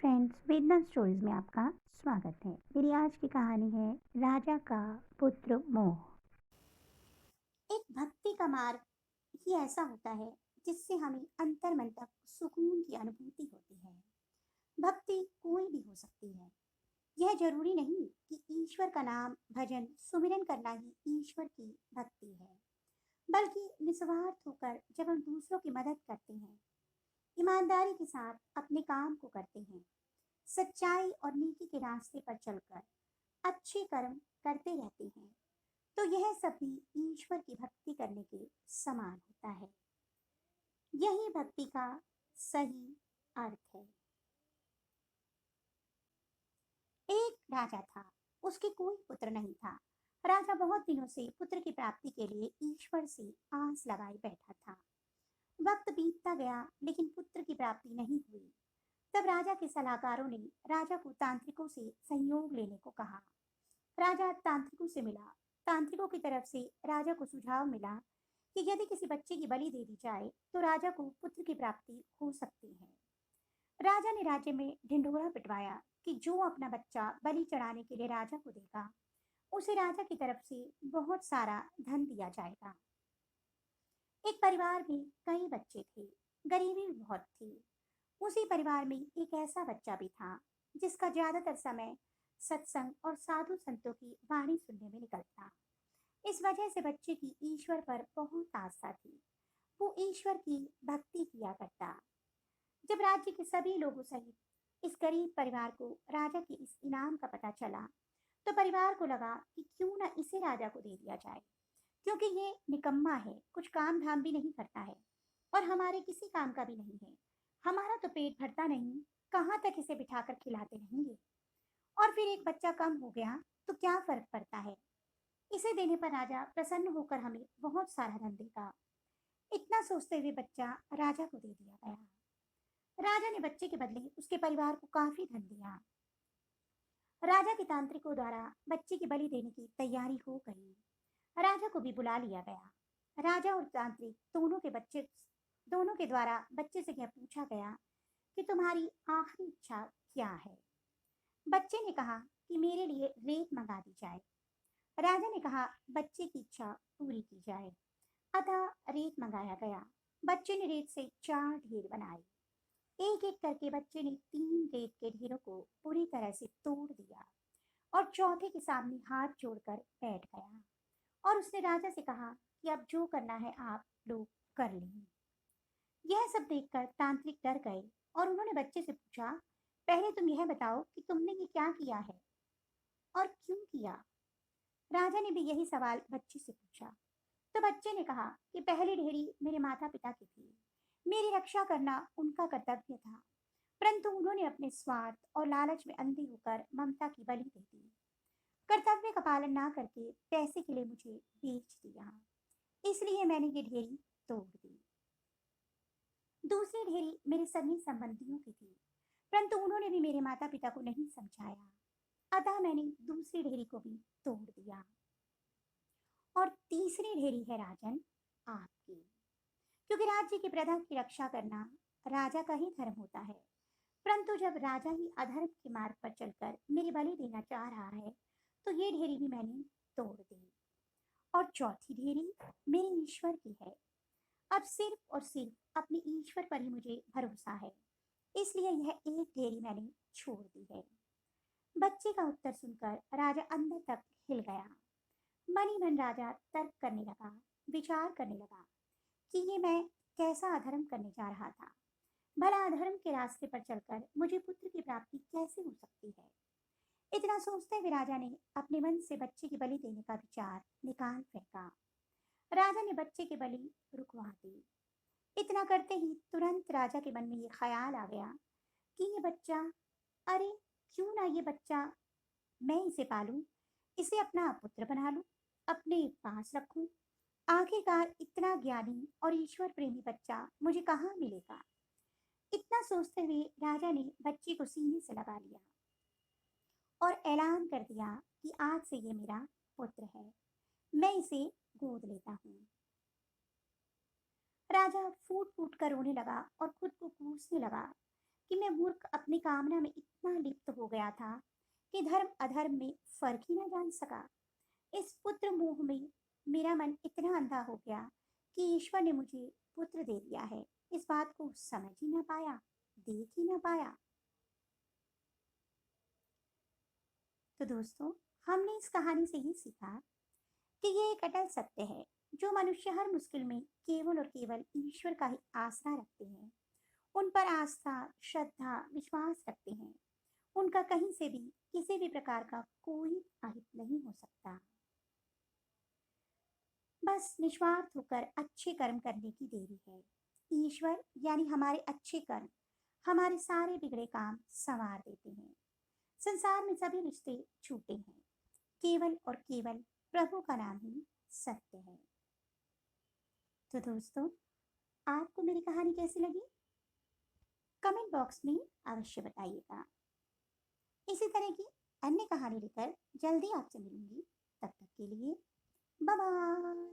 Friends, वेदना stories में आपका स्वागत है। मेरी आज की कहानी है राजा का पुत्र मोह। एक भक्ति का मार्ग ही ऐसा होता है जिससे हमें अंतर मन तक सुकून की अनुभूति होती है। भक्ति कोई भी हो सकती है। यह जरूरी नहीं कि ईश्वर का नाम भजन सुमिरन करना ही ईश्वर की भक्ति है, बल्कि निस्वार्थ होकर जब हम दूसरों की मदद करते हैं, ईमानदारी के साथ अपने काम को करते हैं, सच्चाई और नीति के रास्ते पर चलकर अच्छे कर्म करते रहते हैं, तो यह सब भी ईश्वर की भक्ति करने के समान होता है। यही भक्ति का सही अर्थ है। एक राजा था, उसके कोई पुत्र नहीं था। राजा बहुत दिनों से पुत्र की प्राप्ति के लिए ईश्वर से आस लगाए बैठा था। वक्त बीतता गया लेकिन पुत्र की प्राप्ति नहीं हुई। तब राजा के सलाहकारों ने राजा को तांत्रिकों से सहयोग लेने को कहा। राजा तांत्रिकों से मिला। तांत्रिकों की तरफ से राजा को सुझाव मिला कि यदि किसी बच्चे की बलि दे दी जाए तो राजा को पुत्र की प्राप्ति हो सकती है। राजा ने राज्य में ढिंढोरा पिटवाया कि जो अपना बच्चा बलि चढ़ाने के लिए राजा को देगा, उसे राजा की तरफ से बहुत सारा धन दिया जाएगा। एक परिवार में कई बच्चे थे, गरीबी भी बहुत थी। उसी परिवार में एक ऐसा बच्चा भी था जिसका ज्यादातर समय सत्संग और साधु संतों की वाणी सुनने में निकलता। इस वजह से बच्चे की ईश्वर पर बहुत आस्था थी। वो ईश्वर की भक्ति किया करता। जब राज्य के सभी लोगों सहित इस गरीब परिवार को राजा के इस इनाम का पता चला, तो परिवार को लगा कि क्यों न इसे राजा को दे दिया जाए, क्योंकि ये निकम्मा है, कुछ काम धाम भी नहीं करता है और हमारे किसी काम का भी नहीं है। हमारा तो पेट भरता नहीं, कहाँ तक इसे बिठाकर खिलाते रहेंगे। और फिर एक बच्चा कम हो गया तो क्या फर्क पड़ता है। इसे देने पर राजा प्रसन्न होकर हमें बहुत सारा धन देगा। इतना सोचते हुए बच्चा राजा को दे दिया गया। राजा ने बच्चे के बदले उसके परिवार को काफी धन दिया। राजा के तांत्रिकों द्वारा बच्चे की बलि देने की तैयारी हो गई। राजा को भी बुला लिया गया। राजा और तांत्रिक दोनों के द्वारा बच्चे से यह पूछा गया कि तुम्हारी आखिरी इच्छा क्या है। बच्चे ने कहा कि मेरे लिए रेत मंगा दी जाए। राजा ने कहा बच्चे की इच्छा पूरी की जाए। अतः रेत मंगाया गया। बच्चे ने रेत से 4 ढेर बनाए। एक एक करके बच्चे ने 3 रेत के ढेरों को पूरी तरह से तोड़ दिया और चौथे के सामने हाथ जोड़कर बैठ गया और उसने राजा से कहा कि अब जो करना है आप लोग कर लें। यह सब देखकर तांत्रिक डर गए और उन्होंने बच्चे से पूछा, पहले तुम यह बताओ कि तुमने ये क्या किया है और क्यों किया। राजा ने भी यही सवाल बच्चे से पूछा। तो बच्चे ने कहा कि पहली ढेरी मेरे माता पिता की थी, मेरी रक्षा करना उनका कर्तव्य था, परंतु उन्होंने अपने स्वार्थ और लालच में अंधे होकर ममता की बलि दे दी। कर्तव्य का पालन ना करके पैसे के लिए मुझे बेच दिया, इसलिए मैंने ये ढेरी तोड़ दी। दूसरी ढेरी मेरे सगे संबंधियों की थी, परंतु उन्होंने भी मेरे माता पिता को नहीं समझाया, अतः मैंने दूसरी ढेरी को भी तोड़ दिया। और तीसरी ढेरी है राजन आपकी, क्योंकि राज्य की प्रजा की रक्षा करना राजा का ही धर्म होता है। परंतु जब राजा ही अधर्म के मार्ग पर चलकर मेरी बलि देना चाह रहा है, तो ये ढेरी भी मैंने तोड़ दी। और चौथी ढेरी मेरे ईश्वर की है। अब सिर्फ और सिर्फ अपने ईश्वर पर ही मुझे भरोसा है, इसलिए यह एक ढेरी मैंने छोड़ दी है। बच्चे का उत्तर सुनकर राजा अंदर तक हिल गया। मन ही मन राजा तर्क करने लगा, विचार करने लगा कि ये मैं कैसा अधर्म करने जा रहा था। भला अधर्म के रास्ते पर चलकर मुझे पुत्र की प्राप्ति कैसे हो सकती है। इतना सोचते हुए राजा ने अपने मन से बच्चे की बलि देने का विचार निकाल फेंका। राजा ने बच्चे की बलि रुकवा दी। इतना करते ही तुरंत राजा के मन में ये ख्याल आ गया कि ये बच्चा, अरे क्यों ना ये बच्चा मैं इसे पालूं, इसे अपना पुत्र बना लूं, अपने पास रखूं। आखिरकार इतना ज्ञानी और ईश्वर प्रेमी बच्चा मुझे कहाँ मिलेगा। इतना सोचते हुए राजा ने बच्चे को सीने से लगा लिया और ऐलान कर दिया कि आज से ये मेरा पुत्र है, मैं इसे गोद लेता हूँ। राजा फूट फूट कर रोने लगा और खुद को कोसने लगा कि मैं मूर्ख अपनी कामना में इतना लिप्त हो गया था कि धर्म अधर्म में फर्क ही ना जान सका। इस पुत्र मोह में मेरा मन इतना अंधा हो गया कि ईश्वर ने मुझे पुत्र दे दिया है, इस बात को समझ ही ना पाया, देख ही ना पाया। तो दोस्तों, हमने इस कहानी से ही सीखा कि ये एक अटल सत्य है। जो मनुष्य हर मुश्किल में केवल और केवल ईश्वर का ही आसरा रखते हैं, उन पर आस्था, श्रद्धा, विश्वास रखते हैं, उनका कहीं से भी किसी भी प्रकार का कोई अहित नहीं हो सकता। बस निस्वार्थ होकर अच्छे कर्म करने की देरी है। ईश्वर यानी हमारे अच्छे कर्म हमारे सारे बिगड़े काम संवार देते हैं। संसार में सभी रिश्ते छूटे हैं, केवल और केवल प्रभु का नाम ही सत्य है। तो दोस्तों, आपको मेरी कहानी कैसी लगी? कमेंट बॉक्स में अवश्य बताइएगा। इसी तरह की अन्य कहानी लेकर जल्दी आपसे मिलूंगी। तब तक के लिए बाय बाय।